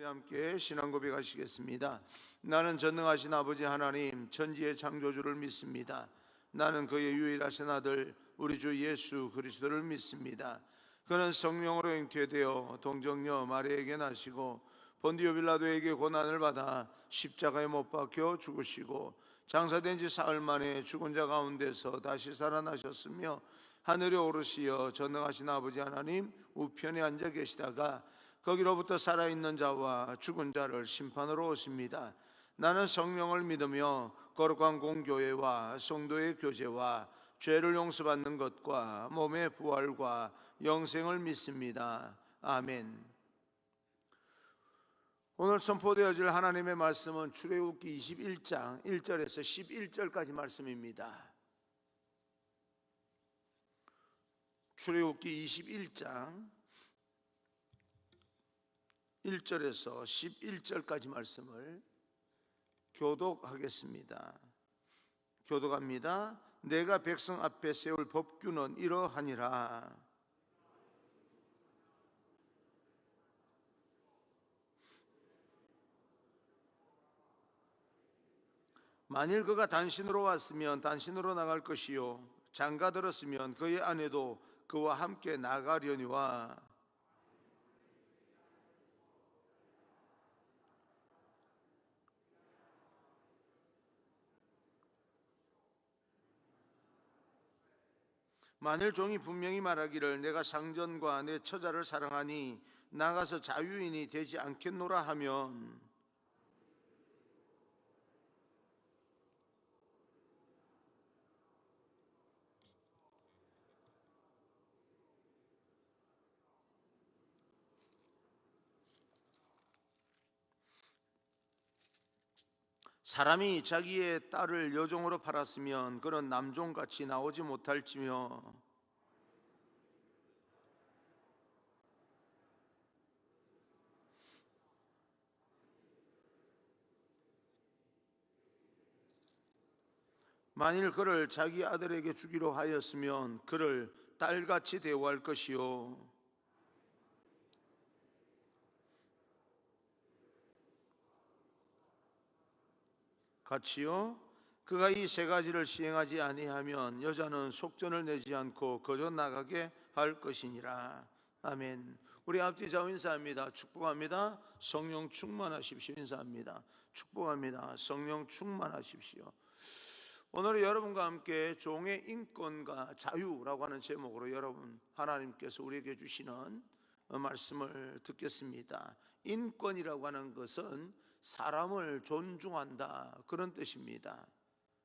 우리 함께 신앙 고백하시겠습니다. 나는 전능하신 아버지 하나님 천지의 창조주를 믿습니다. 나는 그의 유일하신 아들 우리 주 예수 그리스도를 믿습니다. 그는 성령으로 잉태되어 동정녀 마리아에게 나시고 본디오 빌라도에게 고난을 받아 십자가에 못 박혀 죽으시고 장사된 지 사흘 만에 죽은 자 가운데서 다시 살아나셨으며 하늘에 오르시어 전능하신 아버지 하나님 우편에 앉아 계시다가 거기로부터 살아있는 자와 죽은 자를 심판으로 오십니다. 나는 성령을 믿으며 거룩한 공교회와 성도의 교제와 죄를 용서받는 것과 몸의 부활과 영생을 믿습니다. 아멘. 오늘 선포되어질 하나님의 말씀은 출애굽기 21장 1절에서 11절까지 말씀입니다. 출애굽기 21장 1절에서 11절까지 말씀을 교독하겠습니다. 교독합니다. 내가 백성 앞에 세울 법규는 이러하니라. 만일 그가 단신으로 왔으면 단신으로 나갈 것이요 장가 들었으면 그의 아내도 그와 함께 나가려니와 만일 종이 분명히 말하기를 내가 상전과 내 처자를 사랑하니 나가서 자유인이 되지 않겠노라 하면 사람이 자기의 딸을 여종으로 팔았으면 그는 남종같이 나오지 못할지며 만일 그를 자기 아들에게 주기로 하였으면 그를 딸같이 대우할 것이요 같이요 그가 이 세 가지를 시행하지 아니하면 여자는 속전을 내지 않고 거저 나가게 할 것이니라. 아멘. 우리 앞뒤 좌우 인사합니다. 축복합니다. 성령 충만하십시오. 인사합니다. 축복합니다. 성령 충만하십시오. 오늘 여러분과 함께 종의 인권과 자유라고 하는 제목으로 여러분 하나님께서 우리에게 주시는 말씀을 듣겠습니다. 인권이라고 하는 것은 사람을 존중한다 그런 뜻입니다.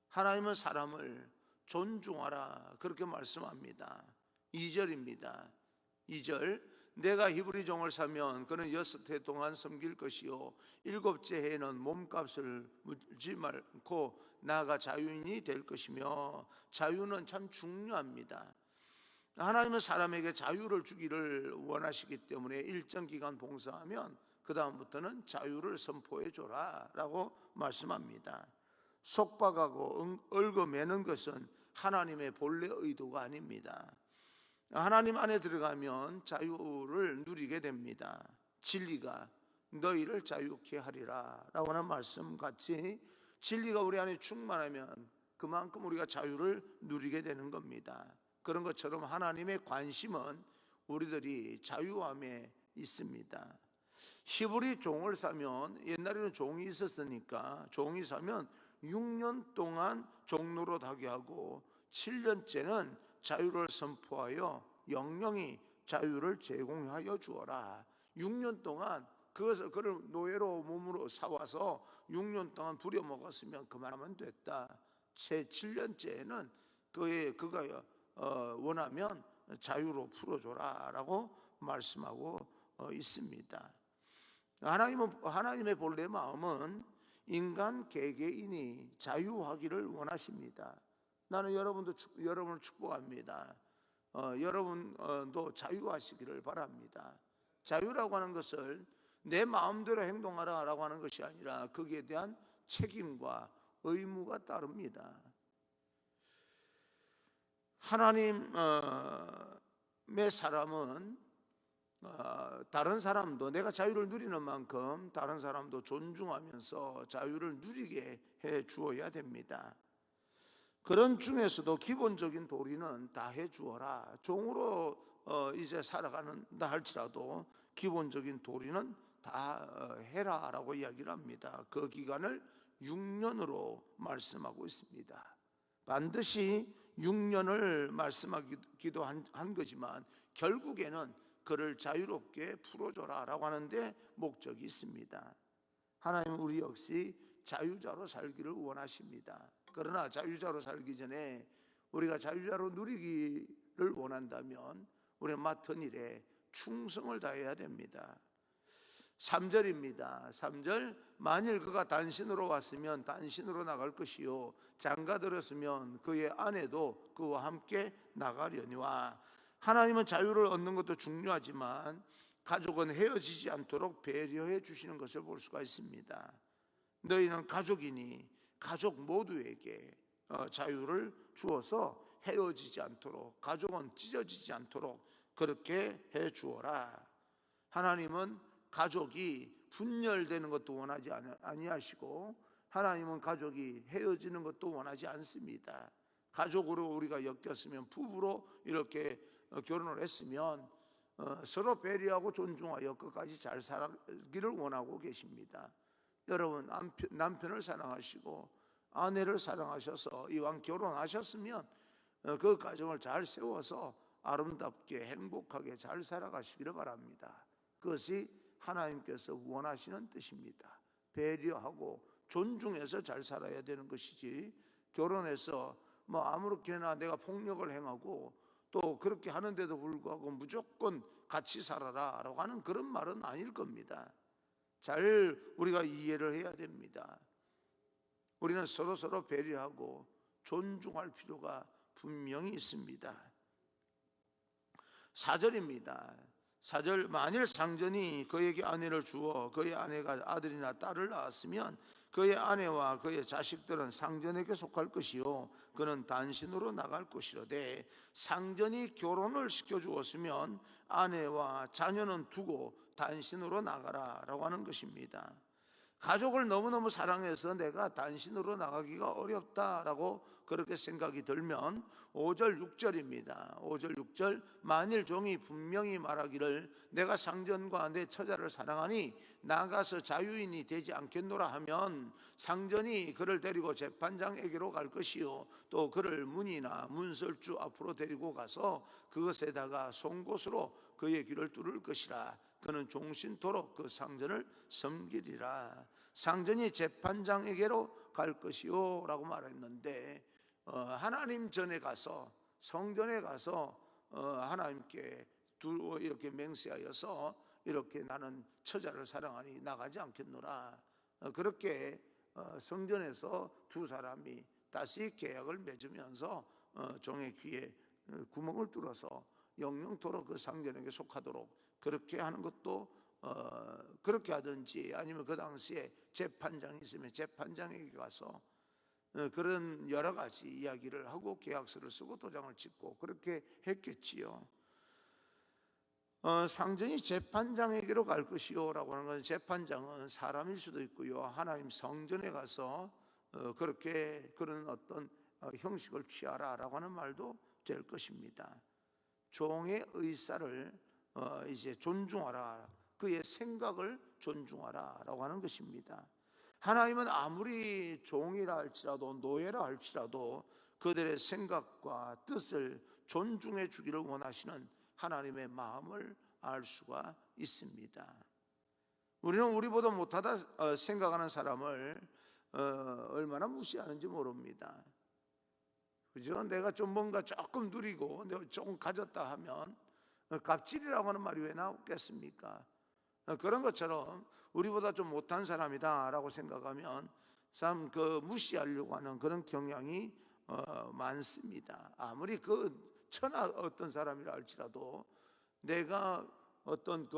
하나님은 사람을 존중하라 그렇게 말씀합니다. 2절입니다. 2절 내가 히브리 종을 사면 그는 6해 동안 섬길 것이요 7째 해에는 몸값을 물지 말고 나아가 자유인이 될 것이며 자유는 참 중요합니다. 하나님은 사람에게 자유를 주기를 원하시기 때문에 일정 기간 봉사하면 그 다음부터는 자유를 선포해 줘라 라고 말씀합니다. 속박하고 얽어매는 것은 하나님의 본래 의도가 아닙니다. 하나님 안에 들어가면 자유를 누리게 됩니다. 진리가 너희를 자유케 하리라 라고 하는 말씀 같이 진리가 우리 안에 충만하면 그만큼 우리가 자유를 누리게 되는 겁니다. 그런 것처럼 하나님의 관심은 우리들이 자유함에 있습니다. 히브리 종을 사면 옛날에는 종이 있었으니까 종이 사면 6년 동안 종노릇 하게 하고 7년째는 자유를 선포하여 영영이 자유를 제공하여 주어라. 6년 동안 그를 노예로 몸으로 사와서 6년 동안 부려먹었으면 그만하면 됐다. 제 7년째에는 그가 원하면 자유로 풀어줘라 라고 말씀하고 있습니다. 하나님의 본래 마음은 인간 개개인이 자유하기를 원하십니다. 나는 여러분을 축복합니다. 여러분도 자유하시기를 바랍니다. 자유라고 하는 것을 내 마음대로 행동하라라고 하는 것이 아니라 거기에 대한 책임과 의무가 따릅니다. 하나님의 사람은 다른 사람도 내가 자유를 누리는 만큼 다른 사람도 존중하면서 자유를 누리게 해 주어야 됩니다. 그런 중에서도 기본적인 도리는 다 해 주어라. 종으로 이제 살아가는다 할지라도 기본적인 도리는 다 해라라고 이야기를 합니다. 그 기간을 6년으로 말씀하고 있습니다. 반드시 6년을 말씀하기도 한 거지만 결국에는 그를 자유롭게 풀어줘라라고 하는데 목적이 있습니다. 하나님은 우리 역시 자유자로 살기를 원하십니다. 그러나 자유자로 살기 전에 우리가 자유자로 누리기를 원한다면 우리는 맡은 일에 충성을 다해야 됩니다. 3절입니다. 3절, 만일 그가 단신으로 왔으면 단신으로 나갈 것이요 장가 들었으면 그의 아내도 그와 함께 나가려니와. 하나님은 자유를 얻는 것도 중요하지만 가족은 헤어지지 않도록 배려해 주시는 것을 볼 수가 있습니다. 너희는 가족이니 가족 모두에게 자유를 주어서 헤어지지 않도록, 가족은 찢어지지 않도록 그렇게 해 주어라. 하나님은 가족이 분열되는 것도 원하지 아니하시고 하나님은 가족이 헤어지는 것도 원하지 않습니다. 가족으로 우리가 엮였으면, 부부로 이렇게 결혼을 했으면 서로 배려하고 존중하여 끝까지 잘 살기를 원하고 계십니다. 여러분, 남편을 사랑하시고 아내를 사랑하셔서 이왕 결혼하셨으면 그 가정을 잘 세워서 아름답게 행복하게 잘 살아가시기를 바랍니다. 그것이 하나님께서 원하시는 뜻입니다. 배려하고 존중해서 잘 살아야 되는 것이지, 결혼해서 뭐 아무렇게나 내가 폭력을 행하고 또 그렇게 하는데도 불구하고 무조건 같이 살아라 라고 하는 그런 말은 아닐 겁니다. 잘 우리가 이해를 해야 됩니다. 우리는 서로 배려하고 존중할 필요가 분명히 있습니다. 4절입니다. 4절, 만일 상전이 그에게 아내를 주어 그의 아내가 아들이나 딸을 낳았으면 그의 아내와 그의 자식들은 상전에게 속할 것이요 그는 단신으로 나갈 것이로되, 상전이 결혼을 시켜주었으면 아내와 자녀는 두고 단신으로 나가라 라고 하는 것입니다. 가족을 너무너무 사랑해서 내가 단신으로 나가기가 어렵다라고 그렇게 생각이 들면 5절 6절입니다. 5절 6절, 만일 종이 분명히 말하기를 내가 상전과 내 처자를 사랑하니 나가서 자유인이 되지 않겠노라 하면 상전이 그를 데리고 재판장에게로 갈 것이요 또 그를 문이나 문설주 앞으로 데리고 가서 그것에다가 송곳으로 그의 귀를 뚫을 것이라. 그는 종신토록 그 상전을 섬기리라. 상전이 재판장에게로 갈 것이요 라고 말했는데, 하나님 전에 가서, 성전에 가서 하나님께 이렇게 맹세하여서 이렇게 나는 처자를 사랑하니 나가지 않겠노라, 그렇게 성전에서 두 사람이 다시 계약을 맺으면서 종의 귀에 구멍을 뚫어서 영영토록 그 상전에게 속하도록 그렇게 하는 것도 그렇게 하든지, 아니면 그 당시에 재판장이 있으면 재판장에게 가서 그런 여러 가지 이야기를 하고 계약서를 쓰고 도장을 찍고 그렇게 했겠지요. 상전이 재판장에게로 갈 것이요 라고 하는 것은, 재판장은 사람일 수도 있고요, 하나님 성전에 가서 그렇게 그런 어떤 형식을 취하라 라고 하는 말도 될 것입니다. 종의 의사를 이제 존중하라, 그의 생각을 존중하라 라고 하는 것입니다. 하나님은 아무리 종이라 할지라도 노예라 할지라도 그들의 생각과 뜻을 존중해 주기를 원하시는 하나님의 마음을 알 수가 있습니다. 우리는 우리보다 못하다 생각하는 사람을 얼마나 무시하는지 모릅니다. 그죠? 내가 좀 뭔가 조금 누리고 내가 조금 가졌다 하면 갑질이라고 하는 말이 왜 나오겠습니까? 그런 것처럼 우리보다 좀 못한 사람이다 라고 생각하면 참 무시하려고 하는 그런 경향이 많습니다. 아무리 그 천하 어떤 사람이라 할지라도 내가 어떤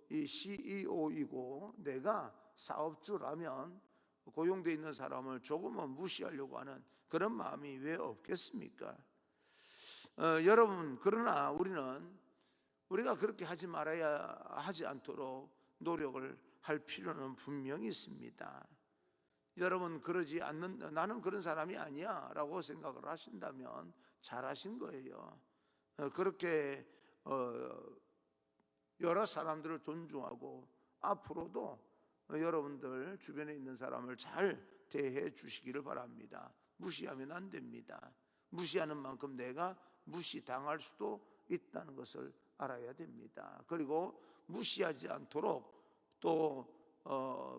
이 CEO이고 내가 사업주라면 고용되어 있는 사람을 조금은 무시하려고 하는 그런 마음이 왜 없겠습니까? 여러분, 그러나 우리는 우리가 그렇게 하지 않도록 노력을 할 필요는 분명히 있습니다. 여러분 그러지 않는 나는 그런 사람이 아니야 라고 생각을 하신다면 잘하신 거예요. 그렇게 여러 사람들을 존중하고 앞으로도 여러분들 주변에 있는 사람을 잘 대해 주시기를 바랍니다. 무시하면 안 됩니다. 무시하는 만큼 내가 무시당할 수도 있다는 것을 알아야 됩니다. 그리고 무시하지 않도록 또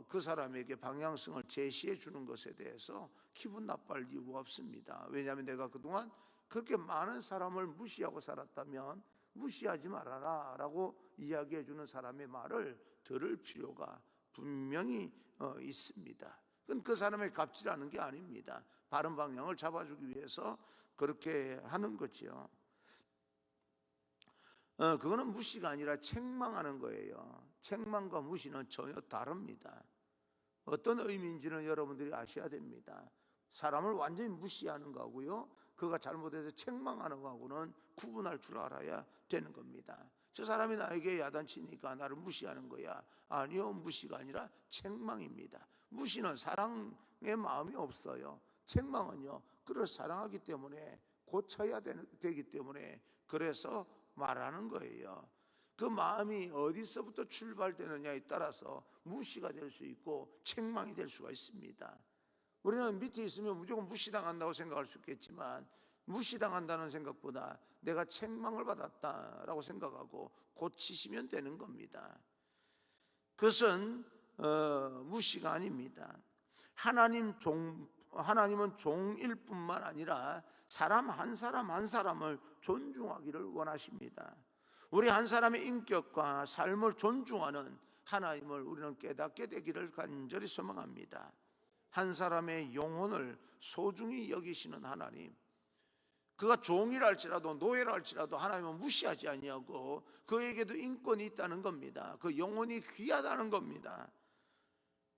그 사람에게 방향성을 제시해 주는 것에 대해서 기분 나빠할 이유가 없습니다. 왜냐하면 내가 그동안 그렇게 많은 사람을 무시하고 살았다면 무시하지 말아라 라고 이야기해 주는 사람의 말을 들을 필요가 분명히 있습니다. 그건 그 사람의 갑질하는 게 아닙니다. 바른 방향을 잡아주기 위해서 그렇게 하는 거지요. 그거는 무시가 아니라 책망하는 거예요. 책망과 무시는 전혀 다릅니다. 어떤 의미인지는 여러분들이 아셔야 됩니다. 사람을 완전히 무시하는 거하고요, 그가 잘못해서 책망하는 거하고는 구분할 줄 알아야 되는 겁니다. 저 사람이 나에게 야단치니까 나를 무시하는 거야. 아니요, 무시가 아니라 책망입니다. 무시는 사랑의 마음이 없어요. 책망은요, 그를 사랑하기 때문에 고쳐야 되기 때문에 그래서 말하는 거예요. 그 마음이 어디서부터 출발되느냐에 따라서 무시가 될 수 있고 책망이 될 수가 있습니다. 우리는 밑에 있으면 무조건 무시당한다고 생각할 수 있겠지만 무시당한다는 생각보다 내가 책망을 받았다라고 생각하고 고치시면 되는 겁니다. 그것은 무시가 아닙니다. 하나님은 종일 뿐만 아니라 사람 한 사람을 존중하기를 원하십니다. 우리 한 사람의 인격과 삶을 존중하는 하나님을 우리는 깨닫게 되기를 간절히 소망합니다. 한 사람의 영혼을 소중히 여기시는 하나님, 그가 종이라 할지라도 노예라 할지라도 하나님은 무시하지 아니하고 그에게도 인권이 있다는 겁니다. 그 영혼이 귀하다는 겁니다.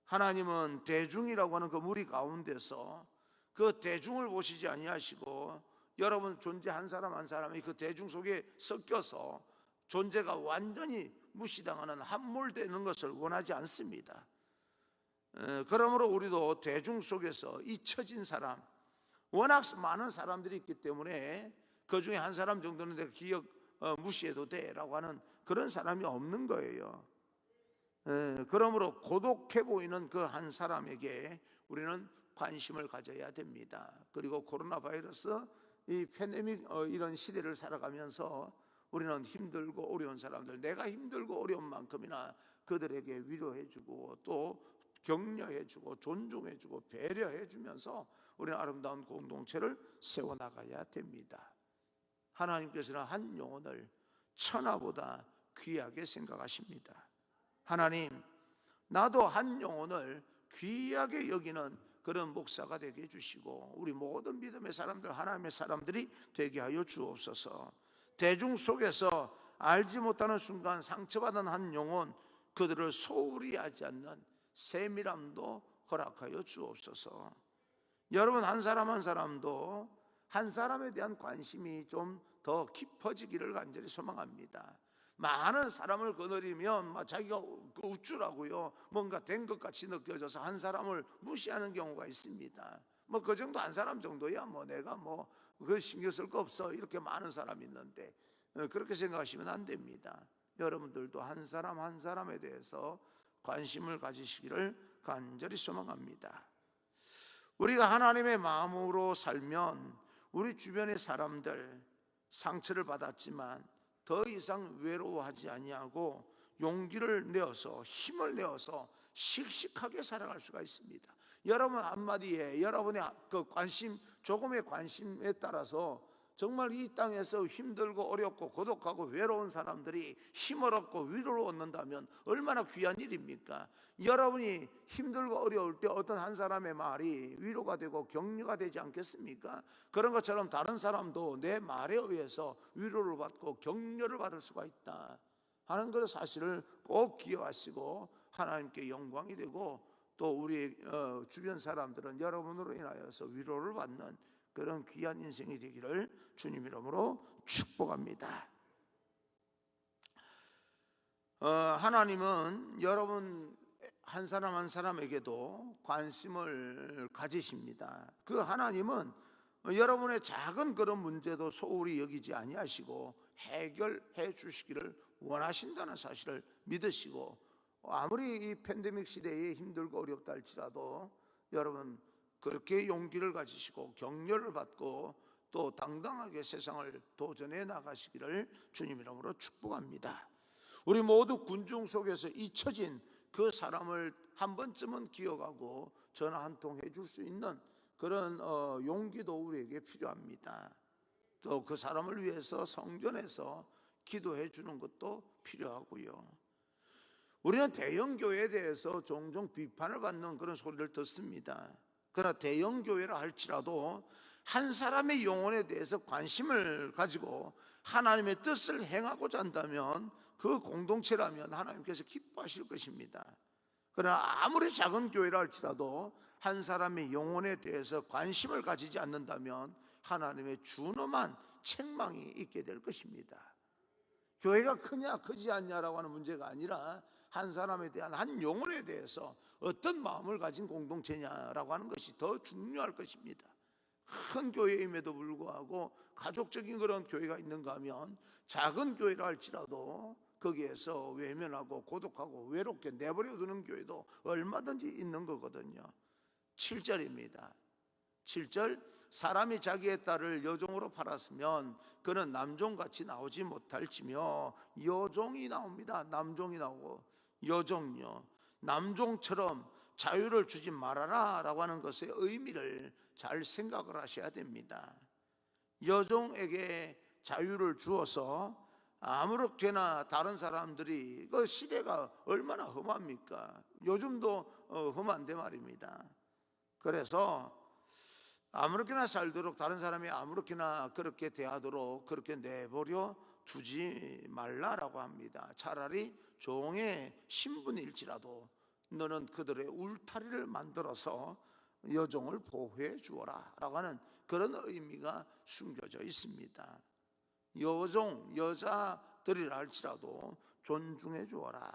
하나님은 대중이라고 하는 그 무리 가운데서 그 대중을 보시지 아니하시고 여러분 존재 한 사람 한 사람이 그 대중 속에 섞여서 존재가 완전히 무시당하는 함몰되는 것을 원하지 않습니다. 그러므로 우리도 대중 속에서 잊혀진 사람, 워낙 많은 사람들이 있기 때문에 그 중에 한 사람 정도는 내가 무시해도 돼라고 하는 그런 사람이 없는 거예요. 그러므로 고독해 보이는 그 한 사람에게 우리는 관심을 가져야 됩니다. 그리고 코로나 바이러스 이 팬데믹 이런 시대를 살아가면서 우리는 힘들고 어려운 사람들, 내가 힘들고 어려운 만큼이나 그들에게 위로해주고 또 격려해주고 존중해주고 배려해주면서 우리는 아름다운 공동체를 세워나가야 됩니다. 하나님께서는 한 영혼을 천하보다 귀하게 생각하십니다. 하나님, 나도 한 영혼을 귀하게 여기는 그런 목사가 되게 해주시고 우리 모든 믿음의 사람들, 하나님의 사람들이 되게 하여 주옵소서. 대중 속에서 알지 못하는 순간 상처받은 한 영혼, 그들을 소홀히 하지 않는 세밀함도 허락하여 주옵소서. 여러분 한 사람 한 사람도 한 사람에 대한 관심이 좀 더 깊어지기를 간절히 소망합니다. 많은 사람을 거느리면 자기가 우쭐하고요, 뭔가 된 것 같이 느껴져서 한 사람을 무시하는 경우가 있습니다. 그 정도 한 사람 정도야 내가 그 신경 쓸 거 없어, 이렇게 많은 사람이 있는데 그렇게 생각하시면 안 됩니다. 여러분들도 한 사람 한 사람에 대해서 관심을 가지시기를 간절히 소망합니다. 우리가 하나님의 마음으로 살면 우리 주변의 사람들 상처를 받았지만 더 이상 외로워하지 아니하고 용기를 내어서 힘을 내어서 씩씩하게 살아갈 수가 있습니다. 여러분 한마디에 여러분의 그 관심, 조금의 관심에 따라서 정말 이 땅에서 힘들고 어렵고 고독하고 외로운 사람들이 힘을 얻고 위로를 얻는다면 얼마나 귀한 일입니까? 여러분이 힘들고 어려울 때 어떤 한 사람의 말이 위로가 되고 격려가 되지 않겠습니까? 그런 것처럼 다른 사람도 내 말에 의해서 위로를 받고 격려를 받을 수가 있다 하는 그 사실을 꼭 기억하시고 하나님께 영광이 되고 또 우리 주변 사람들은 여러분으로 인하여서 위로를 받는 그런 귀한 인생이 되기를 주님 이름으로 축복합니다. 하나님은 여러분 한 사람 한 사람에게도 관심을 가지십니다. 그 하나님은 여러분의 작은 그런 문제도 소홀히 여기지 아니하시고 해결해 주시기를 원하신다는 사실을 믿으시고, 아무리 이 팬데믹 시대에 힘들고 어렵다 할지라도 여러분 그렇게 용기를 가지시고 격려를 받고 또 당당하게 세상을 도전해 나가시기를 주님 이름으로 축복합니다. 우리 모두 군중 속에서 잊혀진 그 사람을 한 번쯤은 기억하고 전화 한 통 해줄 수 있는 그런 용기도 우리에게 필요합니다. 또 그 사람을 위해서 성전에서 기도해 주는 것도 필요하고요. 우리는 대형 교회에 대해서 종종 비판을 받는 그런 소리를 듣습니다. 그러나 대형 교회라 할지라도 한 사람의 영혼에 대해서 관심을 가지고 하나님의 뜻을 행하고자 한다면 그 공동체라면 하나님께서 기뻐하실 것입니다. 그러나 아무리 작은 교회라 할지라도 한 사람의 영혼에 대해서 관심을 가지지 않는다면 하나님의 준엄한 책망이 있게 될 것입니다. 교회가 크냐 크지 않냐라고 하는 문제가 아니라 한 사람에 대한, 한 영혼에 대해서 어떤 마음을 가진 공동체냐라고 하는 것이 더 중요할 것입니다. 큰 교회임에도 불구하고 가족적인 그런 교회가 있는가 하면 작은 교회라 할지라도 거기에서 외면하고 고독하고 외롭게 내버려 두는 교회도 얼마든지 있는 거거든요. 7절입니다. 7절, 사람이 자기의 딸을 여종으로 팔았으면 그는 남종같이 나오지 못할지며. 여종이 나옵니다. 남종이 나오고 여종요, 남종처럼 자유를 주지 말아라 라고 하는 것의 의미를 잘 생각을 하셔야 됩니다. 여종에게 자유를 주어서 아무렇게나 다른 사람들이, 그 시대가 얼마나 험합니까? 요즘도 험한데 말입니다. 그래서 아무렇게나 살도록, 다른 사람이 아무렇게나 그렇게 대하도록 그렇게 내버려 두지 말라라고 합니다. 차라리 종의 신분일지라도 너는 그들의 울타리를 만들어서 여종을 보호해 주어라 라고 하는 그런 의미가 숨겨져 있습니다. 여종, 여자들이라 할지라도 존중해 주어라.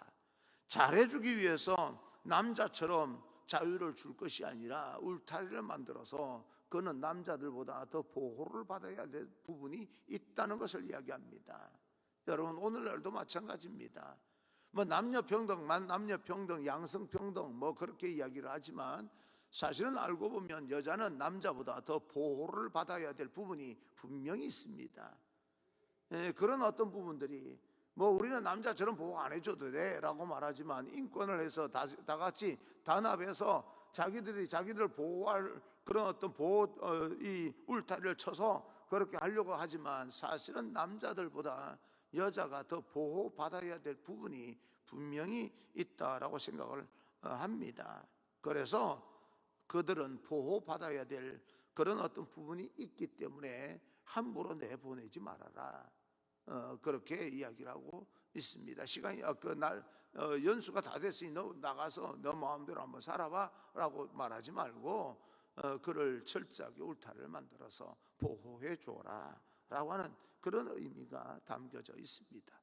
잘해주기 위해서 남자처럼 자유를 줄 것이 아니라 울타리를 만들어서 그는 남자들보다 더 보호를 받아야 될 부분이 있다는 것을 이야기합니다. 여러분, 오늘날도 마찬가지입니다. 뭐 남녀평등, 남녀평등, 양성평등 뭐 그렇게 이야기를 하지만 사실은 알고 보면 여자는 남자보다 더 보호를 받아야 될 부분이 분명히 있습니다. 그런 어떤 부분들이, 뭐 우리는 남자처럼 보호 안 해줘도 돼 라고 말하지만 인권을 해서 다 같이 단합해서 자기들을 보호할 그런 어떤 이 울타리를 쳐서 그렇게 하려고 하지만 사실은 남자들보다 여자가 더 보호받아야 될 부분이 분명히 있다라고 생각을 합니다. 그래서 그들은 보호받아야 될 그런 어떤 부분이 있기 때문에 함부로 내보내지 말아라, 그렇게 이야기를 하고 있습니다. 시간이 연수가 다 됐으니 너 나가서 너 마음대로 한번 살아봐 라고 말하지 말고 그를 철저하게 울타리를 만들어서 보호해 줘라 라고 하는 그런 의미가 담겨져 있습니다.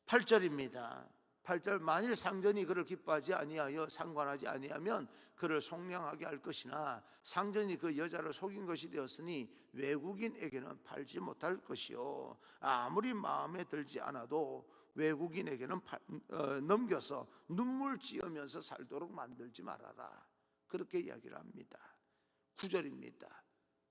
8절입니다. 8절, 만일 상전이 그를 기뻐하지 아니하여 상관하지 아니하면 그를 속량하게 할 것이나 상전이 그 여자를 속인 것이 되었으니 외국인에게는 팔지 못할 것이요, 아무리 마음에 들지 않아도 외국인에게는 넘겨서 눈물 지으면서 살도록 만들지 말아라, 그렇게 이야기를 합니다. 9절입니다.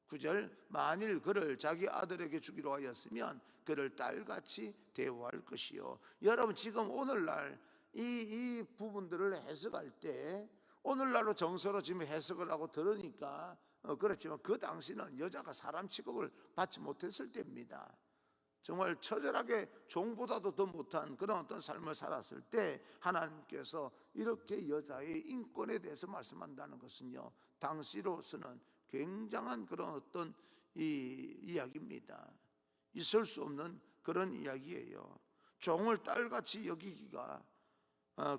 9절, 만일 그를 자기 아들에게 주기로 하였으면 그를 딸같이 대우할 것이요. 여러분, 지금 오늘날 이 부분들을 해석할 때 오늘날로 정서로 지금 해석을 하고 들으니까 그렇지만 그 당시는 여자가 사람 취급을 받지 못했을 때입니다. 정말 처절하게 종보다도 더 못한 그런 어떤 삶을 살았을 때 하나님께서 이렇게 여자의 인권에 대해서 말씀한다는 것은요, 당시로서는 굉장한 그런 어떤 이야기입니다. 있을 수 없는 그런 이야기예요. 종을 딸같이 여기기가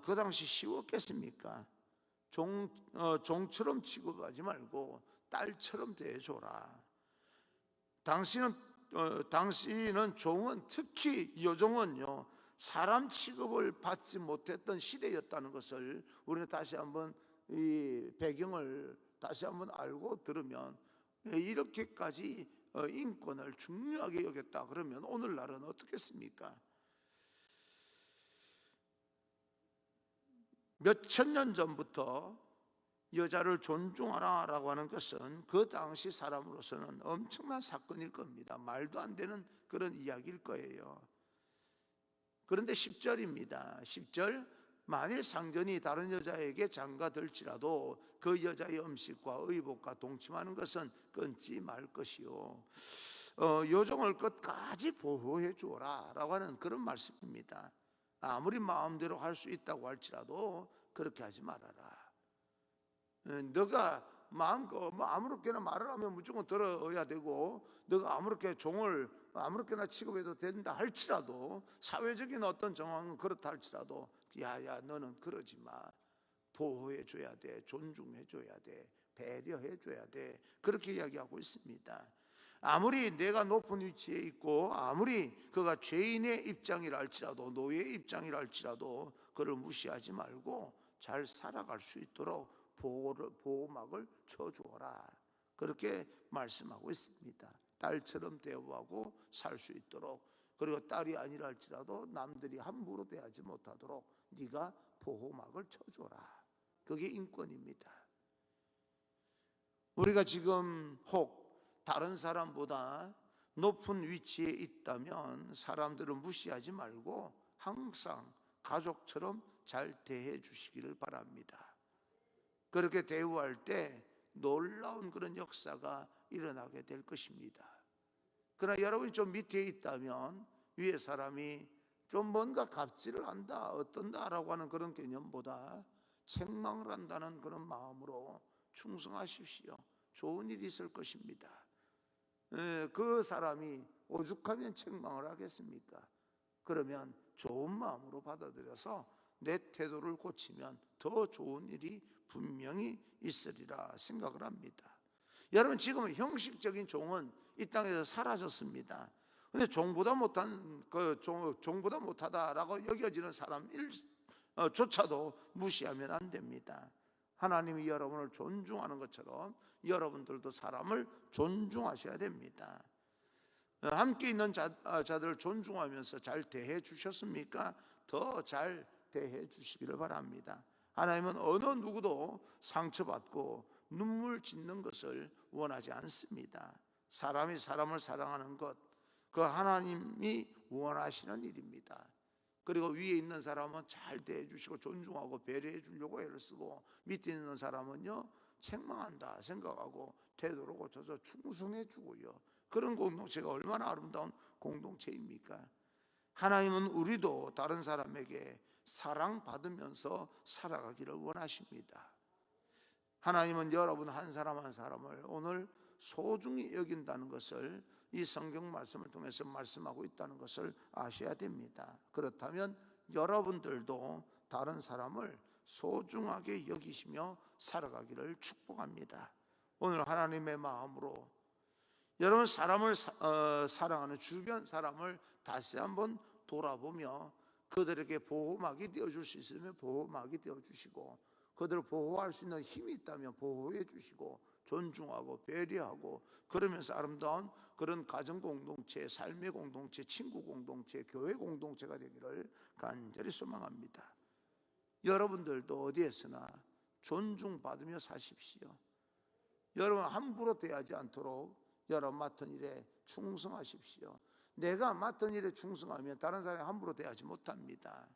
그 당시 쉬웠겠습니까? 종처럼 취급하지 말고 딸처럼 대해줘라. 당시는 종은, 특히 여종은요, 사람 취급을 받지 못했던 시대였다는 것을 우리는 다시 한번 이 배경을 다시 한번 알고 들으면, 이렇게까지 인권을 중요하게 여겼다 그러면 오늘날은 어떻겠습니까? 몇천 년 전부터 여자를 존중하라라고 하는 것은 그 당시 사람으로서는 엄청난 사건일 겁니다. 말도 안 되는 그런 이야기일 거예요. 그런데 10절입니다. 10절, 만일 상전이 다른 여자에게 장가들지라도 그 여자의 음식과 의복과 동침하는 것은 끊지 말 것이요, 요정을 끝까지 보호해 주어라 라고 하는 그런 말씀입니다. 아무리 마음대로 할 수 있다고 할지라도 그렇게 하지 말아라. 너가 마음껏 아무렇게나 말을 하면 무조건 들어야 되고, 너가 아무렇게 종을 아무렇게나 취급해도 된다 할지라도, 사회적인 어떤 정황은 그렇다 할지라도, 야야 너는 그러지 마. 보호해 줘야 돼, 존중해 줘야 돼, 배려해 줘야 돼, 그렇게 이야기하고 있습니다. 아무리 내가 높은 위치에 있고 아무리 그가 죄인의 입장이라 할지라도, 노예의 입장이라 할지라도 그를 무시하지 말고 잘 살아갈 수 있도록 보호막을 쳐주어라, 그렇게 말씀하고 있습니다. 딸처럼 대우하고 살 수 있도록, 그리고 딸이 아니라 할지라도 남들이 함부로 대하지 못하도록 네가 보호막을 쳐줘라. 그게 인권입니다. 우리가 지금 혹 다른 사람보다 높은 위치에 있다면 사람들은 무시하지 말고 항상 가족처럼 잘 대해 주시기를 바랍니다. 그렇게 대우할 때 놀라운 그런 역사가 일어나게 될 것입니다. 그러나 여러분이 좀 밑에 있다면 위에 사람이 좀 뭔가 갑질을 한다, 어떤다라고 하는 그런 개념보다 책망을 한다는 그런 마음으로 충성하십시오. 좋은 일이 있을 것입니다. 그 사람이 오죽하면 책망을 하겠습니까? 그러면 좋은 마음으로 받아들여서 내 태도를 고치면 더 좋은 일이 분명히 있으리라 생각을 합니다. 여러분, 지금은 형식적인 종은 이 땅에서 사라졌습니다. 근데 종보다 못하다라고 여겨지는 사람 조차도 무시하면 안 됩니다. 하나님이 여러분을 존중하는 것처럼 여러분들도 사람을 존중하셔야 됩니다. 함께 있는 자들을 존중하면서 잘 대해 주셨습니까? 더 잘 대해 주시기를 바랍니다. 하나님은 어느 누구도 상처받고 눈물 짓는 것을 원하지 않습니다. 사람이 사람을 사랑하는 것, 그 하나님이 원하시는 일입니다. 그리고 위에 있는 사람은 잘 대해 주시고 존중하고 배려해 주려고 애를 쓰고, 밑에 있는 사람은요 책망한다 생각하고 태도를 고쳐서 충성해 주고요. 그런 공동체가 얼마나 아름다운 공동체입니까? 하나님은 우리도 다른 사람에게 사랑받으면서 살아가기를 원하십니다. 하나님은 여러분 한 사람 한 사람을 오늘 소중히 여긴다는 것을 이 성경 말씀을 통해서 말씀하고 있다는 것을 아셔야 됩니다. 그렇다면 여러분들도 다른 사람을 소중하게 여기시며 살아가기를 축복합니다. 오늘 하나님의 마음으로 여러분 사람을 사랑하는 주변 사람을 다시 한번 돌아보며 그들에게 보호막이 되어줄 수 있으면 보호막이 되어주시고, 그들을 보호할 수 있는 힘이 있다면 보호해 주시고 존중하고 배려하고, 그러면서 아름다운 그런 가정 공동체, 삶의 공동체, 친구 공동체, 교회 공동체가 되기를 간절히 소망합니다. 여러분들도 어디에서나 존중받으며 사십시오. 여러분 함부로 대하지 않도록 여러분 맡은 일에 충성하십시오. 내가 맡은 일에 충성하면 다른 사람이 함부로 대하지 못합니다.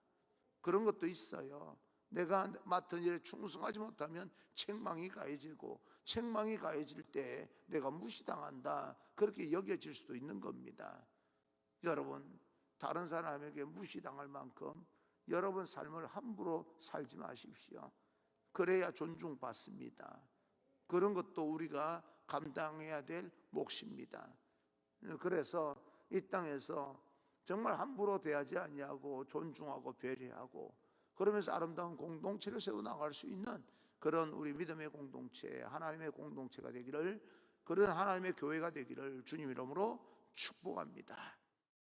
그런 것도 있어요. 내가 맡은 일에 충성하지 못하면 책망이 가해지고, 책망이 가해질 때 내가 무시당한다, 그렇게 여겨질 수도 있는 겁니다. 여러분, 다른 사람에게 무시당할 만큼 여러분 삶을 함부로 살지 마십시오. 그래야 존중받습니다. 그런 것도 우리가 감당해야 될 몫입니다. 그래서 이 땅에서 정말 함부로 대하지 아니하고 존중하고 배려하고, 그러면서 아름다운 공동체를 세워나갈 수 있는 그런 우리 믿음의 공동체, 하나님의 공동체가 되기를, 그런 하나님의 교회가 되기를 주님 이름으로 축복합니다.